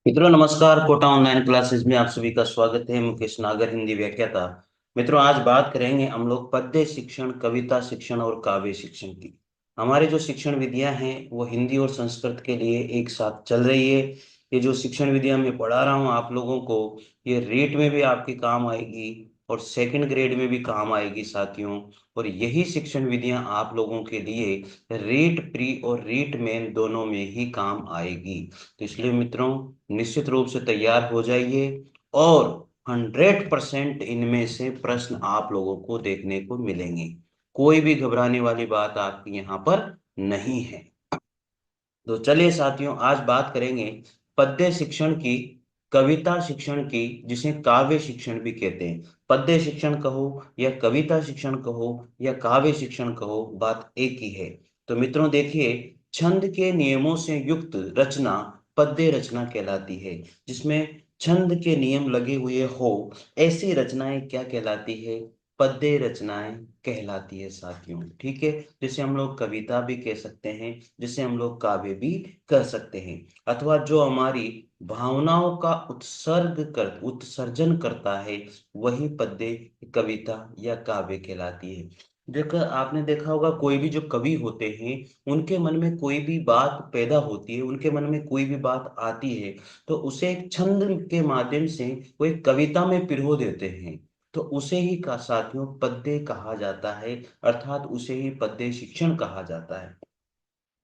मित्रों नमस्कार। Kota online classes में आप सभी का स्वागत है। मुकेश नागर, हिंदी व्याख्याता। मित्रों आज बात करेंगे हम लोग पद्य शिक्षण, कविता शिक्षण और काव्य शिक्षण की। हमारे जो शिक्षण विधियां हैं वो हिंदी और संस्कृत के लिए एक साथ चल रही है। ये जो शिक्षण विधियां मैं पढ़ा रहा हूँ आप लोगों को, ये रेट में भी आपके काम आएगी और सेकंड ग्रेड में भी काम आएगी साथियों। और यही शिक्षण विधियां आप लोगों के लिए रेट प्री और रेट मेन दोनों में ही काम आएगी। तो इसलिए मित्रों निश्चित रूप से तैयार हो जाइए और 100% इनमें से प्रश्न आप लोगों को देखने को मिलेंगे। कोई भी घबराने वाली बात आपकी यहाँ पर नहीं है। तो चलिए साथियों आज बात करेंगे पद्य शिक्षण की, कविता शिक्षण की, जिसे काव्य शिक्षण भी कहते हैं। पद्य शिक्षण कहो या कविता शिक्षण कहो या काव्य शिक्षण कहो, बात एक ही है। तो मित्रों देखिए, छंद के नियमों से युक्त रचना पद्य रचना कहलाती है। जिसमें छंद के नियम लगे हुए हो ऐसी रचनाएं क्या कहलाती है? पद्य रचनाएं कहलाती है साथियों। ठीक है, जिसे हम लोग कविता भी कह सकते हैं, जिसे हम लोग काव्य भी कह सकते हैं। अथवा जो हमारी भावनाओं का उत्सर्जन करता है वही पद्य, कविता या काव्य कहलाती है। देखो आपने देखा होगा कोई भी जो कवि होते हैं उनके मन में कोई भी बात पैदा होती है, उनके मन में कोई भी बात आती है तो उसे एक छंद के माध्यम से वो एक कविता में पिरो देते हैं। तो उसे ही का साथियों पद्य कहा जाता है, अर्थात उसे ही पद्य शिक्षण कहा जाता है।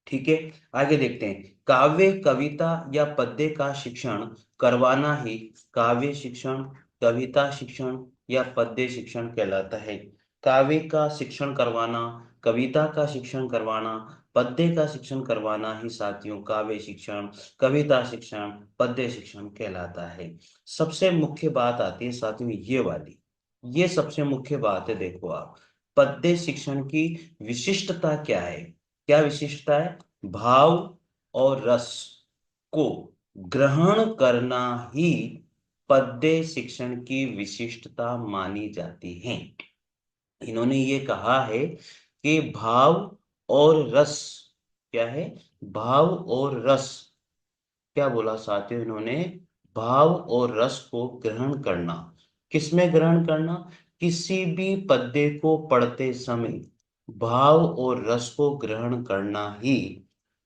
ठीक है, आगे देखते हैं। काव्य, कविता या पद्य का शिक्षण करवाना ही काव्य शिक्षण, कविता शिक्षण या पद्य शिक्षण कहलाता है। काव्य का शिक्षण करवाना, कविता का शिक्षण करवाना, पद्य का शिक्षण करवाना ही साथियों काव्य शिक्षण, कविता शिक्षण, पद्य शिक्षण कहलाता है। सबसे मुख्य बात आती है साथियों ये वाली, ये सबसे मुख्य बात है। देखो आप, पद्य शिक्षण की विशिष्टता क्या है? क्या विशिष्टता है? भाव और रस को ग्रहण करना ही पद्य शिक्षण की विशिष्टता मानी जाती है। इन्होंने ये कहा है कि भाव और रस, क्या है? भाव और रस, क्या बोला साथियों इन्होंने? भाव और रस को ग्रहण करना। किसमें ग्रहण करना? किसी भी पद्य को पढ़ते समय भाव और रस को ग्रहण करना ही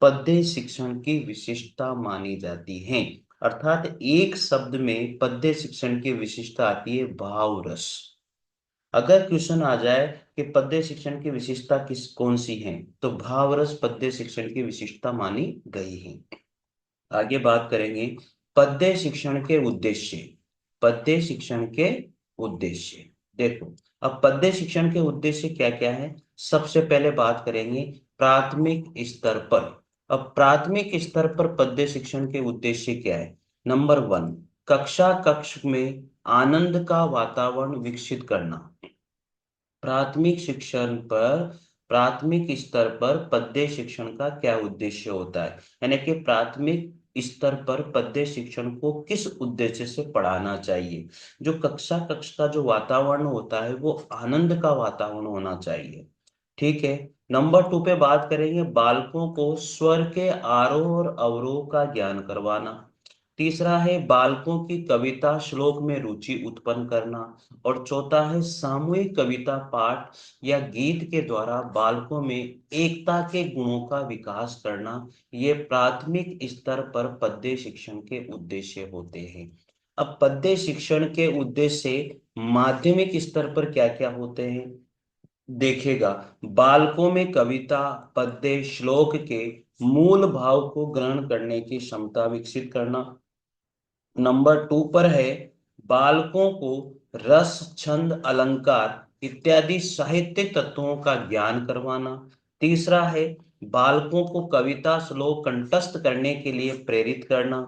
पद्य शिक्षण की विशिष्टता मानी जाती है। अर्थात एक शब्द में पद्य शिक्षण की विशिष्टता आती है भाव रस। अगर क्वेश्चन आ जाए कि पद्य शिक्षण की विशेषता किस कौन सी है, तो भावरस पद्य शिक्षण की विशिष्टता मानी गई है। आगे बात करेंगे पद्य शिक्षण के उद्देश्य। पद्य शिक्षण के उद्देश्य देखो, अब पद्य शिक्षण के उद्देश्य क्या क्या है? सबसे पहले बात करेंगे प्राथमिक स्तर पर। अब प्राथमिक स्तर पर पद्य शिक्षण के उद्देश्य क्या है? नंबर 1, कक्षा कक्ष में आनंद का वातावरण विकसित करना। प्राथमिक शिक्षण पर, प्राथमिक स्तर पर पद्य शिक्षण का क्या उद्देश्य होता है, यानी कि प्राथमिक स्तर पर पद्य शिक्षण को किस उद्देश्य से पढ़ाना चाहिए? जो कक्षा कक्ष का जो वातावरण होता है वो आनंद का वातावरण होना चाहिए। ठीक है। नंबर 2 पे बात करेंगे बालकों को स्वर के आरोह और अवरोह का ज्ञान करवाना। तीसरा है बालकों की कविता श्लोक में रुचि उत्पन्न करना। और चौथा है सामूहिक कविता पाठ या गीत के द्वारा बालकों में एकता के गुणों का विकास करना। ये प्राथमिक स्तर पर पद्य शिक्षण के उद्देश्य होते हैं। अब पद्य शिक्षण के उद्देश्य माध्यमिक स्तर पर क्या क्या होते हैं देखेगा। बालकों में कविता, पद्य, श्लोक के मूल भाव को ग्रहण करने की क्षमता विकसित करना। नंबर 2 पर है बालकों को रस, छंद, अलंकार इत्यादि साहित्यिक तत्वों का ज्ञान करवाना। तीसरा है बालकों को कविता श्लोक कंठस्थ करने के लिए प्रेरित करना।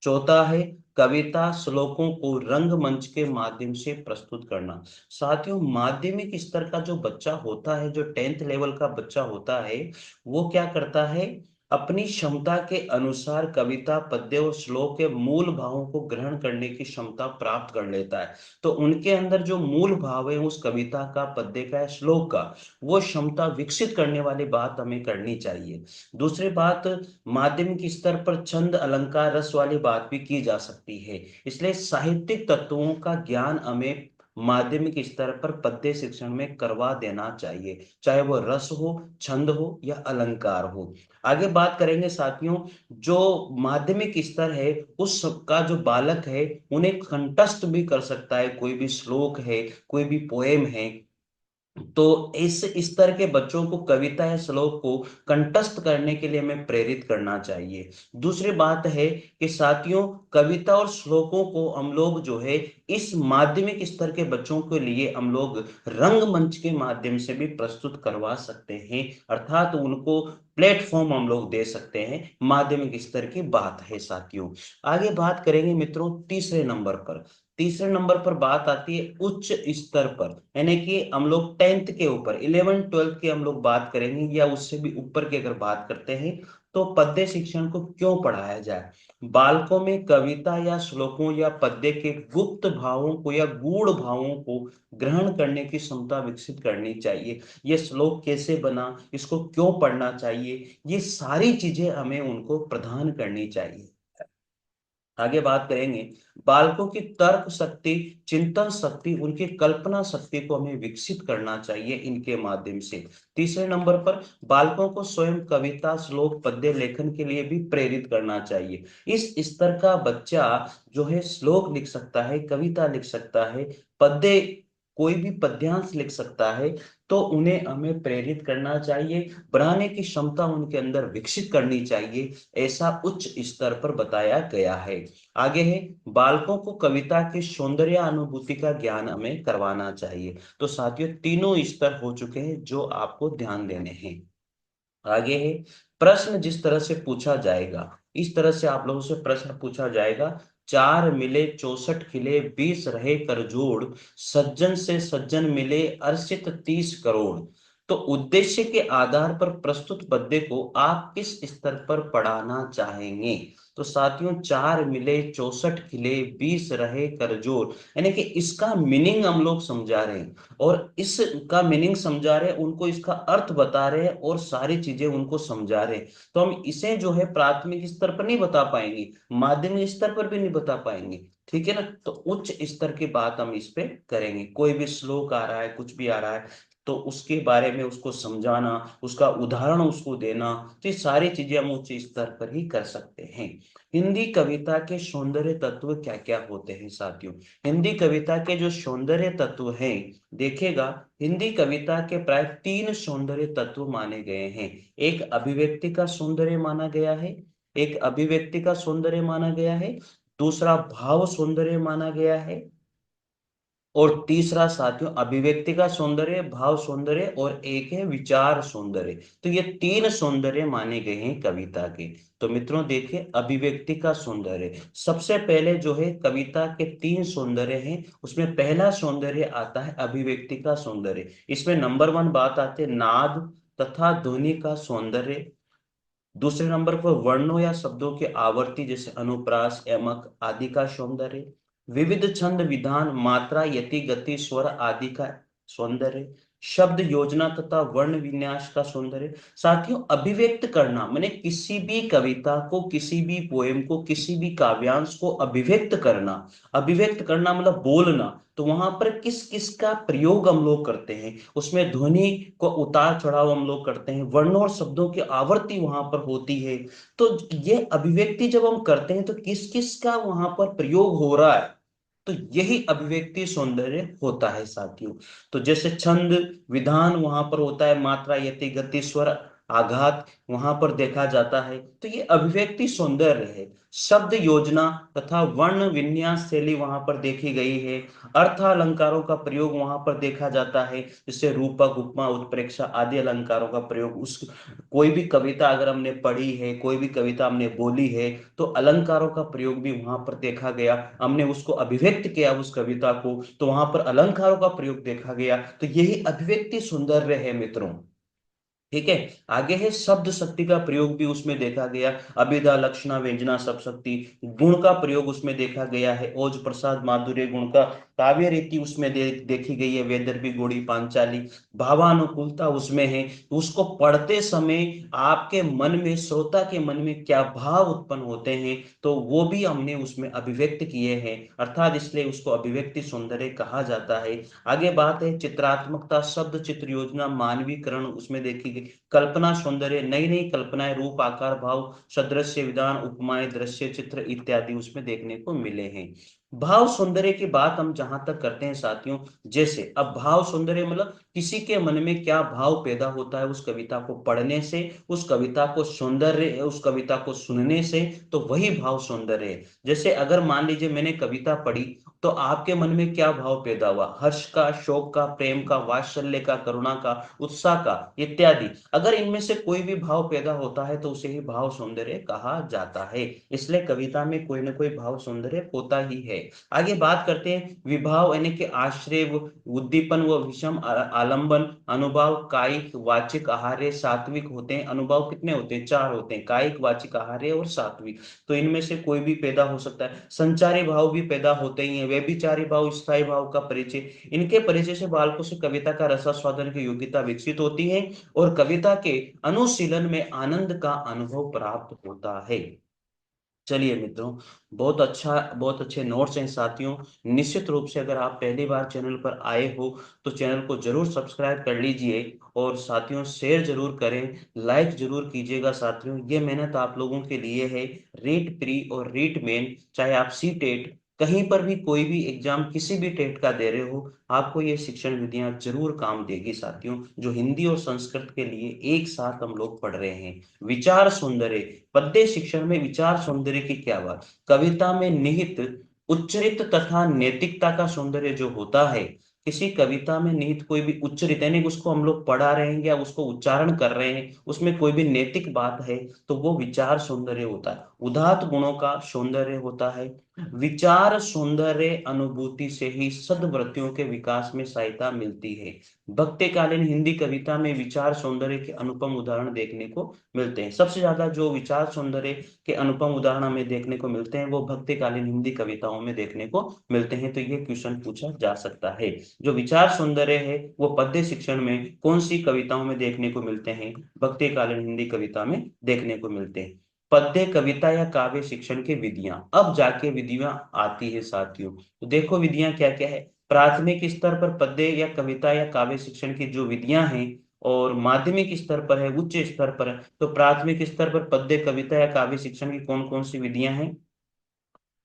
चौथा है कविता श्लोकों को रंगमंच के माध्यम से प्रस्तुत करना। साथियों माध्यमिक स्तर का जो बच्चा होता है, जो 10th लेवल का बच्चा होता है, वो क्या करता है? अपनी क्षमता के अनुसार कविता, पद्य और श्लोक के मूल भावों को ग्रहण करने की क्षमता प्राप्त कर लेता है। तो उनके अंदर जो मूल भाव है उस कविता का, पद्य का, श्लोक का, वो क्षमता विकसित करने वाली बात हमें करनी चाहिए। दूसरी बात, माध्यमिक स्तर पर छंद, अलंकार, रस वाली बात भी की जा सकती है। इसलिए साहित्यिक तत्वों का ज्ञान हमें माध्यमिक स्तर पर पद्य शिक्षण में करवा देना चाहिए, चाहे वो रस हो, छंद हो या अलंकार हो। आगे बात करेंगे साथियों, जो माध्यमिक स्तर है उस का जो बालक है उन्हें कंठस्थ भी कर सकता है, कोई भी श्लोक है, कोई भी पोएम है। तो इस स्तर के बच्चों को कविता या श्लोक को कंठस्थ करने के लिए हमें प्रेरित करना चाहिए। दूसरी बात है कि साथियों, कविता और श्लोकों को हम लोग जो है इस माध्यमिक स्तर के बच्चों के लिए हम लोग रंगमंच के माध्यम से भी प्रस्तुत करवा सकते हैं, अर्थात उनको प्लेटफॉर्म हम लोग दे सकते हैं। माध्यमिक स्तर की बात है साथियों। आगे बात करेंगे मित्रों तीसरे नंबर पर। तीसरे नंबर पर बात आती है उच्च स्तर पर, यानी कि हम लोग 10th के ऊपर, 11 12 की हम लोग बात करेंगे या उससे भी ऊपर की अगर बात करते हैं तो पद्य शिक्षण को क्यों पढ़ाया जाए। बालकों में कविता या श्लोकों या पद्य के गुप्त भावों को या गूढ़ भावों को ग्रहण करने की क्षमता विकसित करनी चाहिए। ये श्लोक कैसे बना, इसको क्यों पढ़ना चाहिए, ये सारी चीजें हमें उनको प्रदान करनी चाहिए। आगे बात करेंगे, बालकों की तर्क शक्ति, चिंतन शक्ति, उनकी कल्पना शक्ति को हमें विकसित करना चाहिए इनके माध्यम से। तीसरे नंबर पर बालकों को स्वयं कविता, श्लोक, पद्य लेखन के लिए भी प्रेरित करना चाहिए। इस स्तर का बच्चा जो है श्लोक लिख सकता है, कविता लिख सकता है, पद्य, कोई भी पद्यांश लिख सकता है। तो उन्हें हमें प्रेरित करना चाहिए, बनाने की क्षमता उनके अंदर विकसित करनी चाहिए, ऐसा उच्च स्तर पर बताया गया है। आगे है, बालकों को कविता की सौंदर्य अनुभूति का ज्ञान हमें करवाना चाहिए। तो साथियों तीनों स्तर हो चुके हैं जो आपको ध्यान देने हैं। आगे है, प्रश्न जिस तरह से पूछा जाएगा इस तरह से आप लोगों से प्रश्न पूछा जाएगा। चार मिले 64 खिले, 20 रहे कर जोड़, सज्जन से सज्जन मिले अर्षित 30 करोड़। तो उद्देश्य के आधार पर प्रस्तुत पद्य को आप किस स्तर पर पढ़ाना चाहेंगे। तो साथियों, चार मिले 64 खिले, 20 रहे कर जोड़, यानी कि इसका मीनिंग हम लोग समझा रहे हैं, और इसका मीनिंग समझा रहे हैं, उनको इसका अर्थ बता रहे हैं और सारी चीजें उनको समझा रहे हैं। तो हम इसे जो है प्राथमिक स्तर पर नहीं बता पाएंगे, माध्यमिक स्तर पर भी नहीं बता पाएंगे, ठीक है ना। तो उच्च स्तर की बात हम इस पे करेंगे। कोई भी श्लोक आ रहा है, कुछ भी आ रहा है, तो उसके बारे में उसको समझाना, उसका उदाहरण उसको देना, तो ये सारी चीजें हम उच्च स्तर पर ही कर सकते हैं। हिंदी कविता के सौंदर्य तत्व क्या क्या होते हैं साथियों। हिंदी कविता के जो सौंदर्य तत्व हैं, देखिएगा, हिंदी कविता के प्राय तीन सौंदर्य तत्व माने गए हैं। एक अभिव्यक्ति का सौंदर्य माना गया है, एक अभिव्यक्ति का सौंदर्य माना गया है, दूसरा भाव सौंदर्य माना गया है, और तीसरा साथियों अभिव्यक्ति का सौंदर्य, भाव सौंदर्य, और एक है विचार सौंदर्य। तो ये तीन सौंदर्य माने गए हैं कविता के। तो मित्रों देखिए, अभिव्यक्ति का सौंदर्य सबसे पहले जो है, कविता के तीन सौंदर्य हैं, उसमें पहला सौंदर्य आता है अभिव्यक्ति का सौंदर्य। इसमें नंबर 1 बात आती है नाद तथा ध्वनि का सौंदर्य। दूसरे नंबर पर वर्णों या शब्दों की आवर्ती जैसे अनुप्रास, यमक आदि का सौंदर्य। विविध छंद, विधान, मात्रा, यति, गति, स्वर आदि का सौंदर्य। शब्द योजना तथा वर्ण विन्यास का सौंदर्य। साथियों, अभिव्यक्त करना माने किसी भी कविता को, किसी भी पोएम को, किसी भी काव्यांश को अभिव्यक्त करना। अभिव्यक्त करना मतलब बोलना। तो वहां पर किस किस का प्रयोग हम लोग करते हैं, उसमें ध्वनि को उतार चढ़ाव हम लोग करते हैं, वर्णों और शब्दों की आवर्ती वहां पर होती है। तो ये अभिव्यक्ति जब हम करते हैं तो किस किस का वहां पर प्रयोग हो रहा है, तो यही अभिव्यक्ति सौंदर्य होता है साथियों। तो जैसे छंद, विधान वहां पर होता है, मात्रा, यति, गति, स्वर, आघात वहां पर देखा जाता है, तो ये अभिव्यक्ति सौंदर्य है। शब्द योजना तथा वर्ण विन्यास शैली वहां पर देखी गई है। अर्थ अलंकारों का प्रयोग वहां पर देखा जाता है, जैसे रूपक, उपमा, उत्प्रेक्षा आदि अलंकारों का प्रयोग। उस कोई भी कविता अगर हमने पढ़ी है, कोई भी कविता हमने बोली है, तो अलंकारों का प्रयोग भी वहां पर देखा गया। हमने उसको अभिव्यक्त किया उस कविता को, तो वहां पर अलंकारों का प्रयोग देखा गया। तो यही अभिव्यक्ति सौंदर्य है मित्रों। ठीक है। आगे है शब्द शक्ति का प्रयोग भी उसमें देखा गया, अभिधा लक्षणा व्यंजना सब शक्ति, गुण का प्रयोग उसमें देखा गया है, ओज प्रसाद माधुर्य गुण का काव्य रीति उसमें देखी गई है, वैदर्भी गोड़ी पांचाली, भावानुकूलता उसमें है। उसको पढ़ते समय आपके मन में, श्रोता के मन में क्या भाव उत्पन्न होते हैं, तो वो भी हमने उसमें अभिव्यक्त किए हैं, अर्थात इसलिए उसको अभिव्यक्ति सौंदर्य कहा जाता है। आगे बात है चित्रात्मकता, शब्द चित्र योजना मानवीकरण उसमें देखी गई, कल्पना सौंदर्य, नई नई कल्पनाएं, रूप आकार भाव सदृश्य विधान उपमाएं दृश्य चित्र इत्यादि उसमें देखने को मिले हैं। भाव सौंदर्य की बात हम जहां तक करते हैं साथियों, जैसे अब भाव सौंदर्य मतलब किसी के मन में क्या भाव पैदा होता है उस कविता को पढ़ने से, उस कविता को सौंदर्य, उस कविता को सुनने से, तो वही भाव सौंदर्य है। जैसे अगर मान लीजिए मैंने कविता पढ़ी, तो आपके मन में क्या भाव पैदा हुआ, हर्ष का, शोक का, प्रेम का, वात्सल्य का, करुणा का, उत्साह का इत्यादि। अगर इनमें से कोई भी भाव पैदा होता है तो उसे ही भाव सौंदर्य कहा जाता है। इसलिए कविता में कोई ना कोई भाव सौंदर्य होता ही है। आगे बात करते हैं विभाव यानी कि आश्रय, उद्दीपन व विषम आलंबन, अनुभाव कायिक वाचिक आहार्य सात्विक होते हैं। अनुभाव कितने होते हैं, चार होते हैं, कायिक वाचिक आहार्य और सात्विक। तो इनमें से कोई भी पैदा हो सकता है। संचारी भाव भी पैदा होते ही हैं, व्यभिचारी भाव, स्थायी भाव का परिचय, इनके परिचय से बालकों से कविता का रसास्वादन की योग्यता विकसित होती है और कविता के अनुशीलन में आनंद का अनुभव प्राप्त होता है। चलिए मित्रों, बहुत अच्छे नोट्स हैं साथियों। निश्चित रूप से अगर आप पहली बार चैनल पर आए हो तो चैनल को जरूर सब्सक्राइब कर लीजिए और साथियों शेयर जरूर करें, लाइक जरूर कीजिएगा साथियों। ये मेहनत आप लोगों के लिए है। रीट प्री और रीट मेन, चाहे आप सी टेट, कहीं पर भी कोई भी एग्जाम किसी भी टेट का दे रहे हो, आपको ये शिक्षण विधियां जरूर काम देगी साथियों, जो हिंदी और संस्कृत के लिए एक साथ हम लोग पढ़ रहे हैं। विचार सौंदर्य, पद्य शिक्षण में विचार सौंदर्य की क्या बात, कविता में निहित उच्चरित तथा नैतिकता का सौंदर्य जो होता है, किसी कविता में निहित कोई भी उच्चरित यानी उसको हम लोग पढ़ा रहे हैं या उसको उच्चारण कर रहे हैं, उसमें कोई भी नैतिक बात है, तो वो विचार सौंदर्य होता है। उदात्त गुणों का सौंदर्य होता है। विचार सौंदर्य अनुभूति से ही सद्वृत्तियों के विकास में सहायता मिलती है। भक्तिकालीन हिंदी कविता में विचार सौंदर्य के अनुपम उदाहरण देखने को मिलते हैं। सबसे ज्यादा जो विचार सौंदर्य के अनुपम उदाहरण हमें देखने को मिलते हैं वो भक्तिकालीन हिंदी कविताओं में देखने को मिलते हैं। तो ये क्वेश्चन पूछा जा सकता है, जो विचार सौंदर्य है वो पद्य शिक्षण में कौन सी कविताओं में देखने को मिलते हैं, भक्तिकालीन हिंदी कविता में देखने को मिलते हैं। पद्य कविता या काव्य शिक्षण की विधियां, अब जाके विधियां आती है साथियों। तो देखो विधियां क्या क्या है। प्राथमिक स्तर पर पद्य या कविता या काव्य शिक्षण की जो विधियां हैं और माध्यमिक स्तर पर है, उच्च स्तर पर है। तो प्राथमिक स्तर पर पद्य कविता या काव्य शिक्षण की कौन कौन सी विधियां हैं,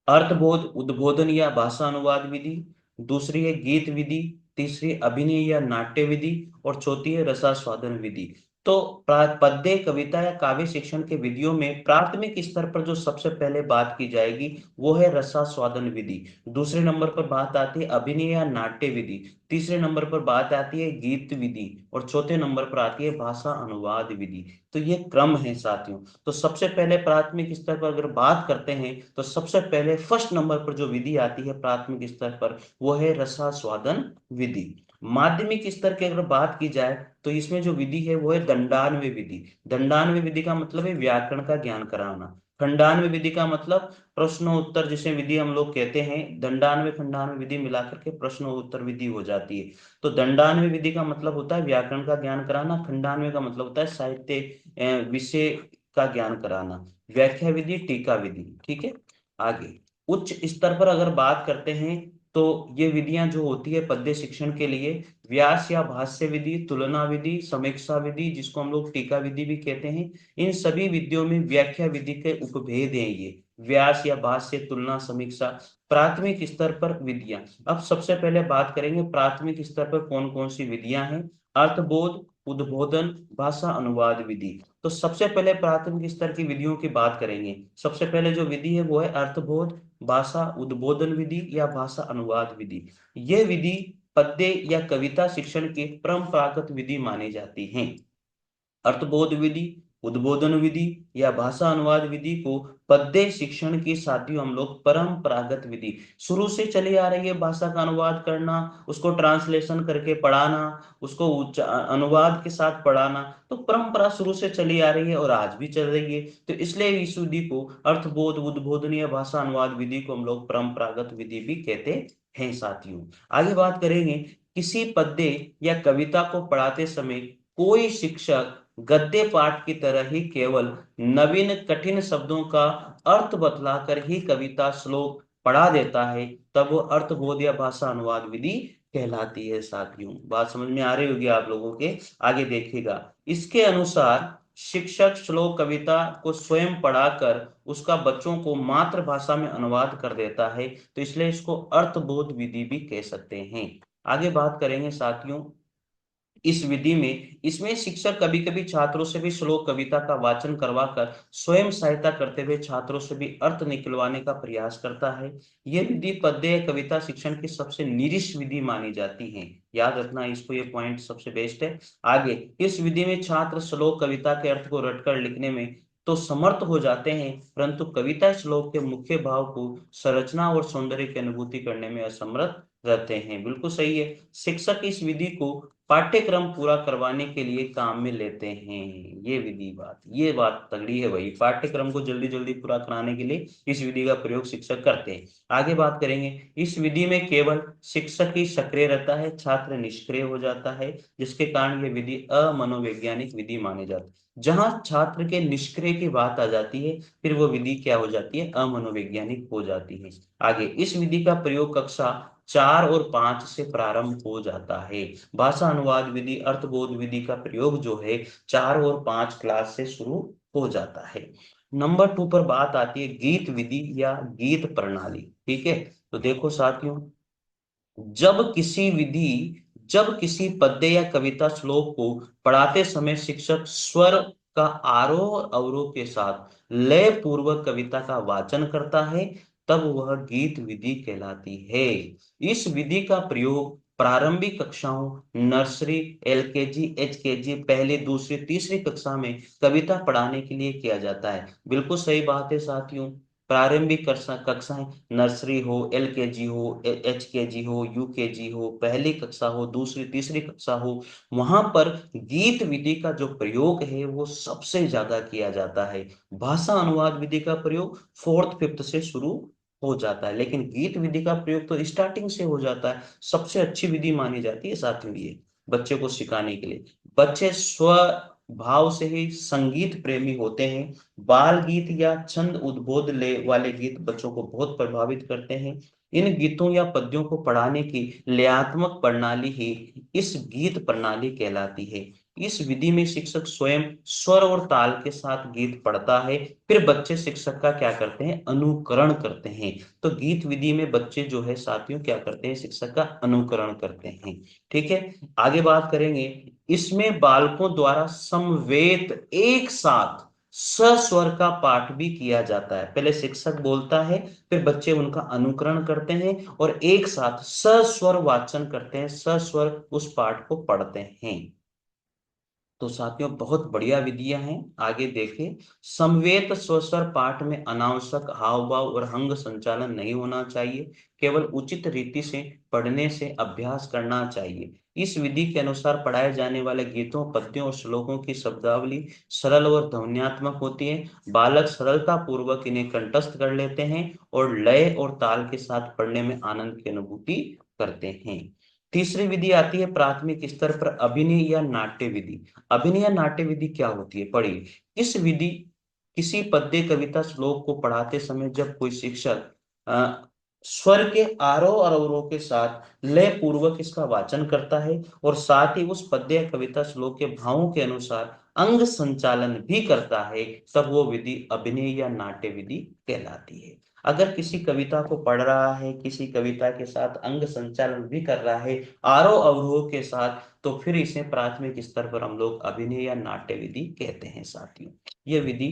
अर्थबोध उद्बोधन या भाषा अनुवाद विधि, दूसरी है गीत विधि, तीसरी अभिनय या नाट्य विधि और चौथी है रसास्वादन विधि। तो पद्य कविता या काव्य शिक्षण के विधियों में प्राथमिक स्तर पर जो सबसे पहले बात की जाएगी वो है रसास्वादन विधि, दूसरे नंबर पर बात आती है अभिनय या नाट्य विधि, तीसरे नंबर पर बात आती है गीत विधि और चौथे नंबर पर आती है भाषा अनुवाद विधि। तो ये क्रम है साथियों। तो सबसे पहले प्राथमिक स्तर पर अगर बात करते हैं तो सबसे पहले फर्स्ट नंबर पर जो विधि आती है प्राथमिक स्तर पर वो है रसास्वादन विधि। माध्यमिक स्तर की अगर बात की जाए तो इसमें जो विधि है वो है दंडान्वय विधि। दंडान्वय विधि का मतलब है व्याकरण का ज्ञान कराना। खंडान्वय विधि का मतलब प्रश्न उत्तर, जिसे विधि हम लोग कहते हैं, दंडान्वय खंडान्वय विधि मिलाकर के प्रश्न उत्तर विधि हो जाती है। तो दंडान्वय विधि का मतलब होता है व्याकरण का ज्ञान कराना, खंडान्वय का मतलब होता है साहित्य विषय का ज्ञान कराना, व्याख्या विधि टीका विधि। ठीक है। आगे उच्च स्तर पर अगर बात करते हैं तो ये विधियां जो होती है पद्य शिक्षण के लिए, व्यास या भाष्य विधि, तुलना विधि, समीक्षा विधि जिसको हम लोग टीका विधि भी कहते हैं, इन सभी विधियों में व्याख्या विधि के उपभेद हैं। ये व्यास या भाष्य, तुलना, समीक्षा, प्राथमिक स्तर पर विधियां। अब सबसे पहले बात करेंगे प्राथमिक स्तर पर कौन कौन सी विधियां हैं। अर्थबोध, उद्बोधन, भाषा अनुवाद विधि। तो सबसे पहले प्राथमिक स्तर की विधियों की बात करेंगे। सबसे पहले जो विधि है वो है अर्थबोध, भाषा उद्बोधन विधि या भाषा अनुवाद विधि। यह विधि पद्य या कविता शिक्षण की परंपरागत विधि मानी जाती है। अर्थबोध विधि उद्बोधन विधि या भाषा अनुवाद विधि को पद्य शिक्षण की साथियों हम लोग परंपरागत विधि, शुरू से चली आ रही है भाषा का अनुवाद करना, उसको ट्रांसलेशन करके पढ़ाना, उसको अनुवाद के साथ पढ़ाना, तो परंपरा शुरू से चली आ रही है और आज भी चल रही है। तो इसलिए इस विधि को अर्थबोध उद्बोधन या भाषा अनुवाद विधि को हम लोग परंपरागत विधि भी कहते हैं साथियों। आगे बात करेंगे, किसी पद्य या कविता को पढ़ाते समय कोई शिक्षक गद्य पाठ की तरह ही केवल नवीन कठिन शब्दों का अर्थ बतलाकर ही कविता श्लोक पढ़ा देता है, तब वो अर्थबोध या भाषा अनुवाद विधि कहलाती है साथियों। बात समझ में आ रही होगी आप लोगों के। आगे देखिएगा, इसके अनुसार शिक्षक श्लोक कविता को स्वयं पढ़ाकर उसका बच्चों को मातृभाषा में अनुवाद कर देता है, तो इसलिए इसको अर्थबोध विधि भी कह सकते हैं। आगे बात करेंगे साथियों, इस विधि में इसमें शिक्षक कभी कभी छात्रों से भी श्लोक कविता का वाचन करवाकर स्वयं सहायता करते हुए छात्रों से भी अर्थ निकलवाने का प्रयास करता है। यह विधि पद्य या कविता शिक्षण की सबसे निरिष्ठ विधि मानी जाती है। याद रखना इसको, ये पॉइंट सबसे बेस्ट है। आगे, इस विधि में छात्र श्लोक कविता के अर्थ को रटकर लिखने में तो समर्थ हो जाते हैं, परंतु कविता श्लोक के मुख्य भाव को संरचना और सौंदर्य की अनुभूति करने में असमर्थ रहते हैं। बिल्कुल सही है। शिक्षक इस विधि को पाठ्यक्रम पूरा करवाने के लिए काम में लेते हैं। ये विधि बात, ये बात तगड़ी है भाई, पाठ्यक्रम को जल्दी जल्दी पूरा कराने के लिए इस विधि का प्रयोग शिक्षक करते हैं। आगे बात करेंगे, इस विधि में केवल शिक्षक ही सक्रिय रहता है, छात्र निष्क्रिय हो जाता है, जिसके कारण यह विधि अमनोवैज्ञानिक विधि मानी जाती है। जहां छात्र के निष्क्रिय की बात आ जाती है, फिर वो विधि क्या हो जाती है, अमनोवैज्ञानिक हो जाती है। आगे, इस विधि का प्रयोग कक्षा 4 और 5 से प्रारंभ हो जाता है। भाषा अनुवाद विधि अर्थबोध विधि का प्रयोग जो है 4 और 5 क्लास से शुरू हो जाता है। नंबर 2 पर बात आती है गीत विधि या गीत प्रणाली। ठीक है, तो देखो साथियों, जब किसी विधि जब किसी पद्य या कविता श्लोक को पढ़ाते समय शिक्षक स्वर का आरोह और अवरोह के साथ लय पूर्वक कविता का वाचन करता है, तब वह गीत विधि कहलाती है। इस विधि का प्रयोग प्रारंभिक कक्षाओं, नर्सरी, एलकेजी, एचकेजी, पहली दूसरी तीसरी कक्षा में कविता पढ़ाने के लिए किया जाता है। बिल्कुल सही बात है साथियों। प्रारंभिक कक्षाएं, नर्सरी हो, एलकेजी हो, एचकेजी हो, यूकेजी हो, पहली कक्षा हो, दूसरी तीसरी कक्षा हो, वहां पर गीत विधि का जो प्रयोग है वो सबसे ज्यादा किया जाता है। भाषा अनुवाद विधि का प्रयोग फोर्थ फिफ्थ से शुरू हो जाता है, लेकिन गीत विधि का प्रयोग तो स्टार्टिंग से हो जाता है। सबसे अच्छी विधि मानी जाती है साथियों ये, बच्चे को सिखाने के लिए। बच्चे स्व भाव से ही संगीत प्रेमी होते हैं। बाल गीत या छंद उद्बोध ले वाले गीत बच्चों को बहुत प्रभावित करते हैं। इन गीतों या पद्यों को पढ़ाने की लयात्मक प्रणाली ही इस गीत प्रणाली कहलाती है। इस विधि में शिक्षक स्वयं स्वर और ताल के साथ गीत पढ़ता है, फिर बच्चे शिक्षक का क्या करते हैं, अनुकरण करते हैं। तो गीत विधि में बच्चे जो है साथियों क्या करते हैं, शिक्षक का अनुकरण करते हैं। ठीक है, आगे बात करेंगे, इसमें बालकों द्वारा समवेत एक साथ सस्वर का पाठ भी किया जाता है। पहले शिक्षक बोलता है, फिर बच्चे उनका अनुकरण करते हैं और एक साथ सस्वर वाचन करते हैं, सस्वर उस पाठ को पढ़ते हैं। तो साथियों बहुत बढ़िया विधियां हैं। आगे देखें, समवेत स्वस्वर पाठ में अनावश्यक हाव भाव और अंग संचालन नहीं होना चाहिए, केवल उचित रीति से पढ़ने से अभ्यास करना चाहिए। इस विधि के अनुसार पढ़ाए जाने वाले गीतों, पद्यों और श्लोकों की शब्दावली सरल और ध्वन्यात्मक होती है। बालक सरलता पूर्वक इन्हें कंठस्थ कर लेते हैं और लय और ताल के साथ पढ़ने में आनंद की अनुभूति करते हैं। तीसरी विधि आती है प्राथमिक स्तर पर अभिनय या नाट्य विधि। अभिनय या नाट्य विधि क्या होती है, पढ़िए। इस विधि किसी पद्य कविता श्लोक को पढ़ाते समय जब कोई शिक्षक स्वर के आरोह और अवरोह के साथ लय पूर्वक इसका वाचन करता है और साथ ही उस पद्य या कविता श्लोक के भावों के अनुसार अंग संचालन भी करता है, तब वो विधि अभिनय या नाट्य विधि कहलाती है। अगर किसी कविता को पढ़ रहा है, किसी कविता के साथ अंग संचालन भी कर रहा है आरोह अवरोह के साथ, तो फिर इसे प्राथमिक स्तर पर हम लोग अभिनय या नाट्य विधि कहते हैं साथियों। ये विधि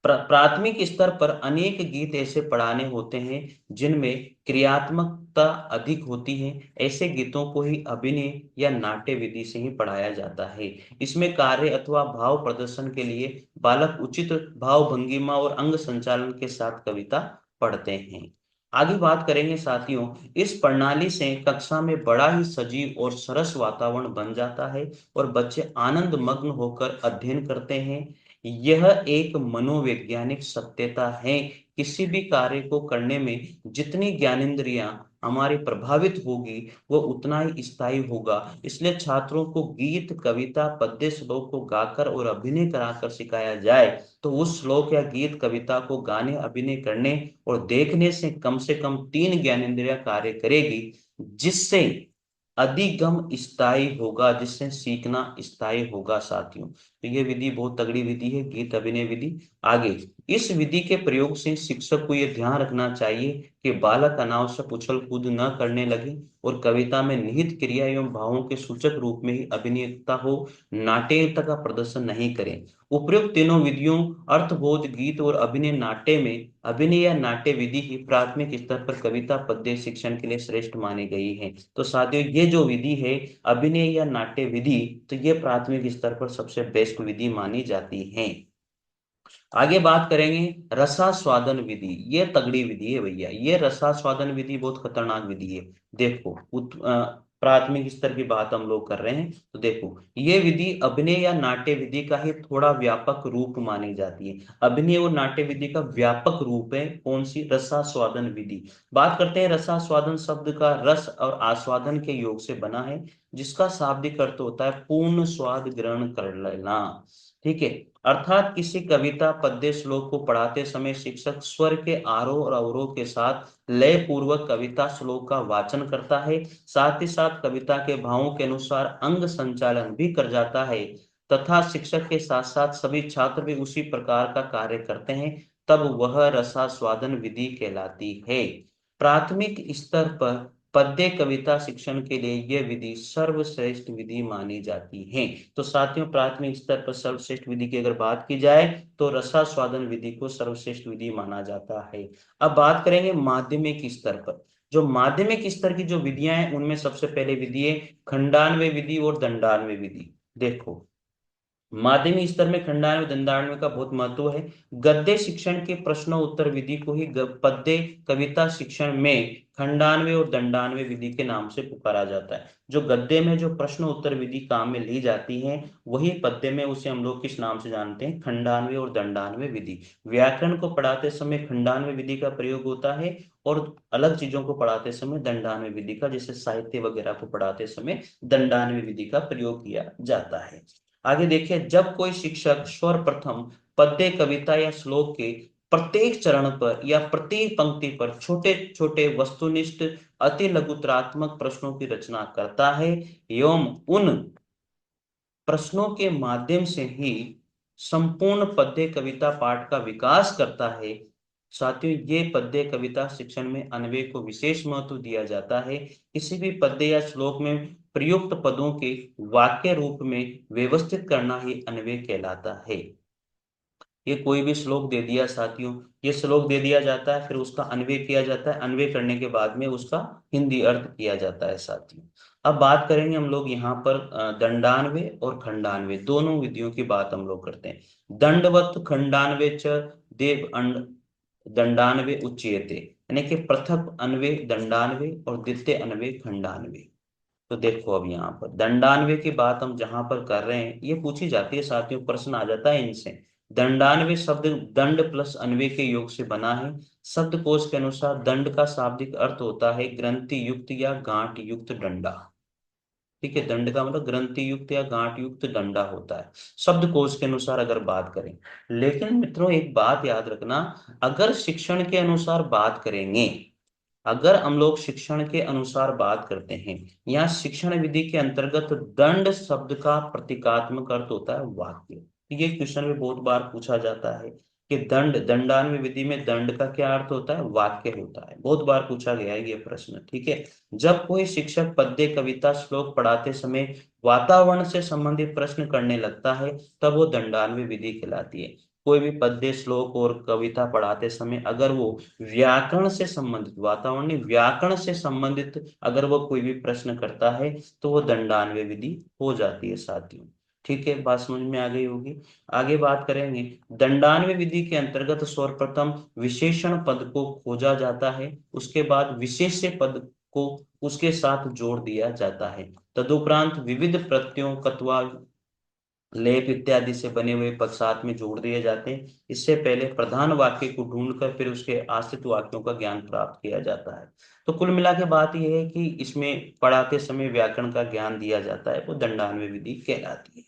प्राथमिक स्तर पर अनेक गीत ऐसे पढ़ाने होते हैं जिनमें क्रियात्मकता अधिक होती है। ऐसे गीतों को ही अभिनय या नाट्य विधि से ही पढ़ाया जाता है। इसमें कार्य अथवा भाव प्रदर्शन के लिए बालक उचित भाव भंगिमा और अंग संचालन के साथ कविता पढ़ते हैं। आगे बात करेंगे साथियों, इस प्रणाली से कक्षा में बड़ा ही सजीव और सरस वातावरण बन जाता है और बच्चे आनंद मग्न होकर अध्ययन करते हैं। यह एक मनोवैज्ञानिक सत्यता है, किसी भी कार्य को करने में जितनी ज्ञानेंद्रियां हमारी प्रभावित होगी वो उतना ही स्थायी होगा। इसलिए छात्रों को गीत, कविता, पद्य, श्लोक को गाकर और अभिनय कराकर सिखाया जाए तो उस श्लोक या गीत, कविता को गाने, अभिनय करने और देखने से कम 3 ज्ञानेंद्रियां कार्य करेगी, जिससे अधिगम स्थायी होगा, जिससे सीखना स्थायी होगा साथियों। तो ये विधि बहुत तगड़ी विधि है, गीत अभिनय विधि। आगे, इस विधि के प्रयोग से शिक्षक को यह ध्यान रखना चाहिए कि बालक अनावश्यक उछल कूद न करने लगे और कविता में निहित क्रिया एवं भावों के सूचक रूप में ही अभिनयता हो, नाट्यता का प्रदर्शन नहीं करें। उपयुक्त तीनों विधियों अर्थबोध, गीत और अभिनय नाट्य में अभिनय या नाट्य विधि ही प्राथमिक स्तर पर कविता पद्य शिक्षण के लिए श्रेष्ठ मानी गई है। तो साथियों, ये जो विधि है अभिनय या नाट्य विधि, तो ये प्राथमिक स्तर पर सबसे बेस्ट विधि मानी जाती है। आगे बात करेंगे रसास्वादन विधि। ये तगड़ी विधि है भैया, ये रसास्वादन विधि बहुत खतरनाक विधि है। देखो प्राथमिक स्तर की बात हम लोग कर रहे हैं, तो देखो ये विधि अभिनय या नाट्य विधि का ही थोड़ा व्यापक रूप मानी जाती है। अभिनय और नाट्य विधि का व्यापक रूप है कौन सी? रसास्वादन विधि। बात करते हैं रसास्वादन शब्द का, रस और आस्वादन के योग से बना है, जिसका शाब्दिक अर्थ होता है पूर्ण स्वाद ग्रहण कर लेना। ठीक है, अर्थात किसी कविता, पद्य, श्लोक को पढ़ाते समय शिक्षक स्वर के आरोह और अवरोह के साथ लय पूर्वक कविता श्लोक का वाचन करता है, साथ ही साथ कविता के भावों के अनुसार अंग संचालन भी कर जाता है, तथा शिक्षक के साथ साथ सभी छात्र भी उसी प्रकार का कार्य करते हैं, तब वह रसास्वादन विधि कहलाती है। प्राथमिक स्तर पर पद्य कविता शिक्षण के लिए यह विधि सर्वश्रेष्ठ विधि मानी जाती है। तो साथियों, प्राथमिक स्तर पर सर्वश्रेष्ठ विधि की अगर बात की जाए तो रसास्वादन विधि को सर्वश्रेष्ठ विधि माना जाता है। अब बात करेंगे माध्यमिक स्तर पर। जो माध्यमिक स्तर की जो विधियां हैं उनमें सबसे पहले विधि है खंडान्वय विधि और दंडान्वय विधि। देखो, माध्यमिक स्तर में खंडान्वय दंडान्वय का बहुत महत्व है। गद्य शिक्षण के प्रश्न उत्तर विधि को ही पद्य कविता शिक्षण में खंडान्वय और दंडान्वय विधि के नाम से पुकारा जाता है। जो गद्य में जो प्रश्न उत्तर विधि काम में ली जाती है, वही पद्य में उसे हम लोग किस नाम से जानते हैं? खंडान्वय और दंडान्वय विधि। व्याकरण को पढ़ाते समय खंडान्वय विधि का प्रयोग होता है और अलग चीजों को पढ़ाते समय दंडान्वय विधि का, जैसे साहित्य वगैरह को पढ़ाते समय दंडान्वय विधि का प्रयोग किया जाता है। आगे देखिए, जब कोई शिक्षक सर्वप्रथम पद्य, कविता या श्लोक के प्रत्येक चरण पर या प्रत्येक पंक्ति पर छोटे छोटे वस्तुनिष्ठ अति लघुतरात्मक प्रश्नों की रचना करता है एवं उन प्रश्नों के माध्यम से ही संपूर्ण पद्य कविता पाठ का विकास करता है, साथियों ये पद्य कविता शिक्षण में अन्वय को विशेष महत्व दिया जाता है। किसी भी पद्य या श्लोक में प्रयुक्त पदों के वाक्य रूप में व्यवस्थित करना ही अन्वय कहलाता है। ये कोई भी श्लोक दे दिया साथियों, ये श्लोक दे दिया जाता है, फिर उसका अन्वय किया जाता है, अन्वय करने के बाद में उसका हिंदी अर्थ किया जाता है साथियों। अब बात करेंगे हम लोग यहाँ पर दंडान्वय और खंडान्वय दोनों विधियों की बात हम लोग करते हैं। दंडवत खंडान्वय च देव दंडान्वय उच्यते, यानी कि पृथक अन्वय दंडान्वय और द्वितीय अन्वय खंडान्वय। तो देखो, अब यहाँ पर दंडान्वय की बात हम जहां पर कर रहे हैं, ये पूछी जाती है साथियों, प्रश्न आ जाता है इनसे। दंडान्वय शब्द दंड प्लस अन्वय के योग से बना है। शब्दकोश के अनुसार दंड का शाब्दिक अर्थ होता है ग्रंथि युक्त या गांठ युक्त डंडा। ठीक है, दंड का मतलब ग्रंथि युक्त या गांठ युक्त डंडा होता है शब्दकोश के अनुसार अगर बात करें। लेकिन मित्रों एक बात याद रखना, अगर शिक्षण के अनुसार बात करेंगे, अगर हम लोग शिक्षण के अनुसार बात करते हैं, यहाँ शिक्षण विधि के अंतर्गत दंड शब्द का प्रतीकात्मक अर्थ होता है वाक्य। ये क्वेश्चन में बहुत बार पूछा जाता है कि दंडान्वय विधि में दंड का क्या अर्थ होता है? वाक्य होता है। बहुत बार पूछा गया है ये प्रश्न। ठीक है, जब कोई शिक्षक पद्य, कविता, श्लोक पढ़ाते समय वातावरण से संबंधित प्रश्न करने लगता है, तब वो दंडान्वय विधि कहलाती है। कोई भी पद्य, श्लोक और कविता पढ़ाते समय अगर वो व्याकरण से संबंधित, वातावरण नहीं, व्याकरण से संबंधित अगर वो कोई भी प्रश्न करता है तो वो दंडान्वय विधि हो जाती है साथियों। ठीक है, बात समझ में आ गई होगी। आगे बात करेंगे। दंडान्वय विधि के अंतर्गत सर्वप्रथम विशेषण पद को खोजा जाता है, उसके बाद विशेष्य पद को उसके साथ जोड़ दिया जाता है। तदुपरांत विविध प्रत्ययों, कत्वा, लेप इत्यादि से बने हुए पद साथ में जोड़ दिए जाते हैं। इससे पहले प्रधान वाक्य को ढूंढकर फिर उसके आश्रित वाक्यों का ज्ञान प्राप्त किया जाता है। तो कुल मिला के बात यह है कि इसमें पढ़ाते समय व्याकरण का ज्ञान दिया जाता है, वो दंडान्वय विधि कहलाती है।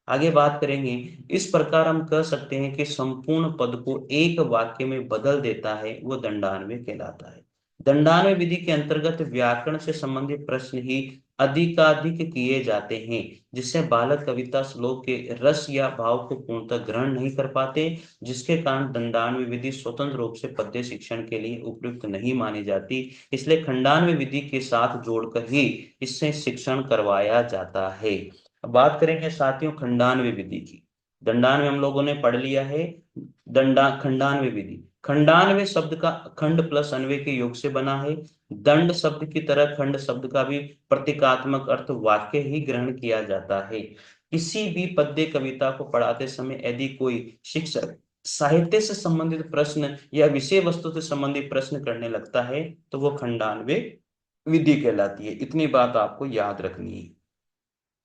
आगे बात करेंगे। इस प्रकार हम कह सकते हैं कि संपूर्ण पद को एक वाक्य में बदल देता है, वो दंडान्वय कहलाता है। दंडान्वय विधि के अंतर्गत व्याकरण से संबंधित प्रश्न ही अधिकाधिक किए जाते हैं, जिससे बालक कविता, श्लोक के रस या भाव को पूर्णतः ग्रहण नहीं कर पाते, जिसके कारण दंडान्वय विधि स्वतंत्र रूप से पद्य शिक्षण के लिए उपयुक्त नहीं मानी जाती। इसलिए खंडान्वय विधि के साथ जोड़कर ही इससे शिक्षण करवाया जाता है। अब बात करेंगे साथियों खंडान्वय विधि की। दंडान्वय हम लोगों ने पढ़ लिया है। खंडान्वय विधि, खंडान्वय शब्द का खंड प्लस अन्वय के योग से बना है। दंड शब्द की तरह खंड शब्द का भी प्रतीकात्मक अर्थ वाक्य ही ग्रहण किया जाता है। किसी भी पद्य कविता को पढ़ाते समय यदि कोई शिक्षक साहित्य से संबंधित प्रश्न या विषय वस्तु से संबंधित प्रश्न करने लगता है तो वो खंडान्वय विधि कहलाती है। इतनी बात आपको याद रखनी है।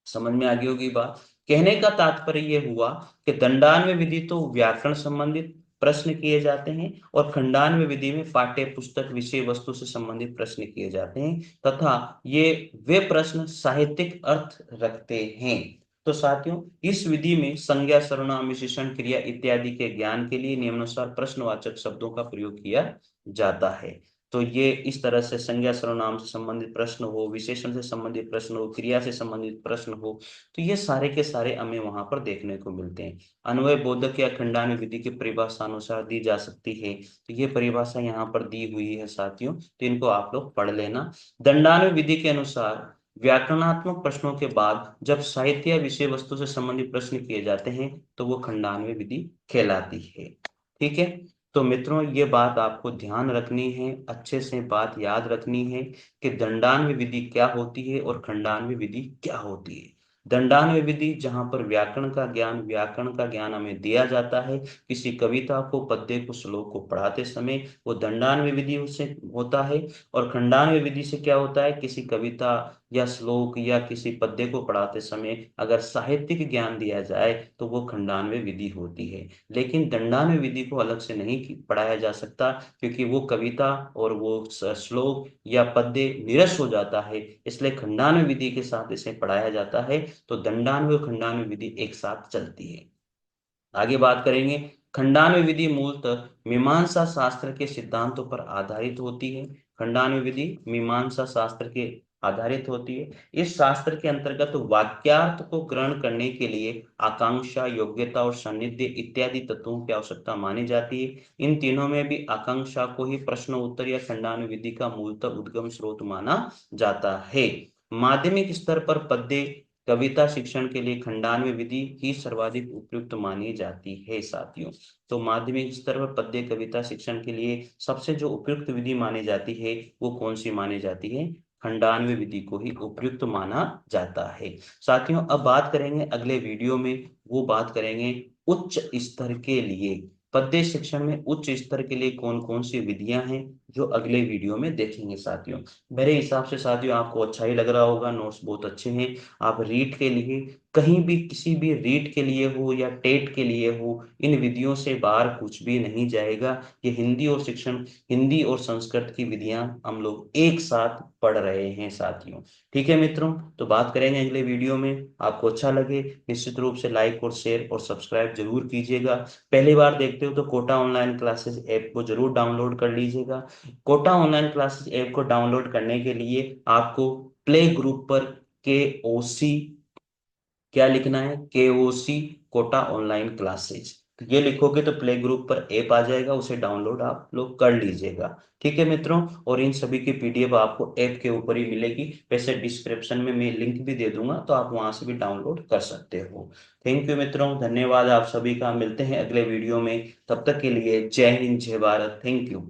समझ में आ गई होगी बात। कहने का तात्पर्य यह हुआ कि दंडान्वय विधि तो व्याकरण संबंधित प्रश्न किए जाते हैं और खंडान्वय विधि में पाठ्य पुस्तक, विषय वस्तु से संबंधित प्रश्न किए जाते हैं, तथा ये वे प्रश्न साहित्यिक अर्थ रखते हैं। तो साथियों इस विधि में संज्ञा, सर्वनाम, विशेषण, क्रिया इत्यादि के ज्ञान के लिए निम्नानुसार प्रश्नवाचक शब्दों का प्रयोग किया जाता है। तो ये इस तरह से संज्ञा, सर्वनाम से संबंधित प्रश्न हो, विशेषण से संबंधित प्रश्न हो, क्रिया से संबंधित प्रश्न हो, तो ये सारे के सारे हमें वहां पर देखने को मिलते हैं। अन्वय बोधक या खंडान्वय विधि की परिभाषा अनुसार दी जा सकती है। तो ये परिभाषा यहाँ पर दी हुई है साथियों, तो इनको आप लोग पढ़ लेना। दंडान्वय विधि के अनुसार व्याकरणात्मक प्रश्नों के बाद जब साहित्य या विषय वस्तु से संबंधित प्रश्न किए जाते हैं तो वो खंडान्वय विधि कहलाती है। ठीक है। तो मित्रों ये बात आपको ध्यान रखनी है, अच्छे से बात याद रखनी है कि दंडान्वय विधि क्या होती है और खंडान्वय विधि क्या होती है। दंडान्वय विधि जहां पर व्याकरण का ज्ञान हमें दिया जाता है, किसी कविता को, पद्य को, श्लोक को पढ़ाते समय वो दंडान्वय विधि उससे होता है। और खंडान्वय विधि से क्या होता है, किसी कविता या श्लोक या किसी पद्य को पढ़ाते समय अगर साहित्यिक ज्ञान दिया जाए तो वो खंडान्वय विधि होती है। लेकिन दंडान्वय विधि को अलग से नहीं पढ़ाया जा सकता, क्योंकि वो कविता और वो श्लोक या पद्य निरस हो जाता है, इसलिए खंडान्वय विधि के साथ इसे पढ़ाया जाता है। तो दंडान्वय और खंडान्वय विधि एक साथ चलती है। आगे बात करेंगे। खंडान्वय विधि मूलतः मीमांसा शास्त्र के सिद्धांतों पर आधारित होती है। खंडान्वय विधि मीमांसा शास्त्र के आधारित होती है। इस शास्त्र के अंतर्गत वाक्यार्थ को ग्रहण करने के लिए आकांक्षा, योग्यता और सान्निध्य इत्यादि तत्वों की आवश्यकता मानी जाती है। इन तीनों में भी आकांक्षा को ही प्रश्न उत्तर या खंडान्वय विधि का मूलतः उद्गम स्रोत माना जाता है। माध्यमिक स्तर पर पद्य कविता शिक्षण के लिए खंडान्वय विधि ही सर्वाधिक उपयुक्त मानी जाती है साथियों। तो माध्यमिक स्तर पर पद्य कविता शिक्षण के लिए सबसे जो उपयुक्त विधि मानी जाती है वो कौन सी मानी जाती है, खंडान्वय विधि को ही उपयुक्त माना जाता है साथियों। अब बात करेंगे अगले वीडियो में, वो बात करेंगे उच्च स्तर के लिए पद्य शिक्षण में उच्च स्तर के लिए कौन कौन सी विधियां हैं, जो अगले वीडियो में देखेंगे साथियों। मेरे हिसाब से साथियों आपको अच्छा ही लग रहा होगा, नोट्स बहुत अच्छे हैं। आप रीट के लिए कहीं भी, किसी भी रीट के लिए हो या टेट के लिए हो, इन विधियों से बाहर कुछ भी नहीं जाएगा। ये हिंदी और संस्कृत की विधियां हम लोग एक साथ पढ़ रहे हैं साथियों। ठीक है मित्रों, तो बात करेंगे अगले वीडियो में। आपको अच्छा लगे निश्चित रूप से लाइक और शेयर और सब्सक्राइब जरूर कीजिएगा। पहली बार देखते हो तो कोटा ऑनलाइन क्लासेस ऐप को जरूर डाउनलोड कर लीजिएगा। कोटा ऑनलाइन क्लासेस ऐप को डाउनलोड करने के लिए आपको प्ले ग्रुप पर KOC क्या लिखना है, KOC कोटा ऑनलाइन क्लासेज। तो ये लिखोगे तो प्ले ग्रुप पर ऐप आ जाएगा, उसे डाउनलोड आप लोग कर लीजिएगा। ठीक है मित्रों, और इन सभी की पीडीएफ आपको ऐप के ऊपर ही मिलेगी। वैसे डिस्क्रिप्शन में मैं लिंक भी दे दूंगा, तो आप वहां से भी डाउनलोड कर सकते हो। थैंक यू मित्रों, धन्यवाद आप सभी का। मिलते हैं अगले वीडियो में, तब तक के लिए जय हिंद जय भारत, थैंक यू।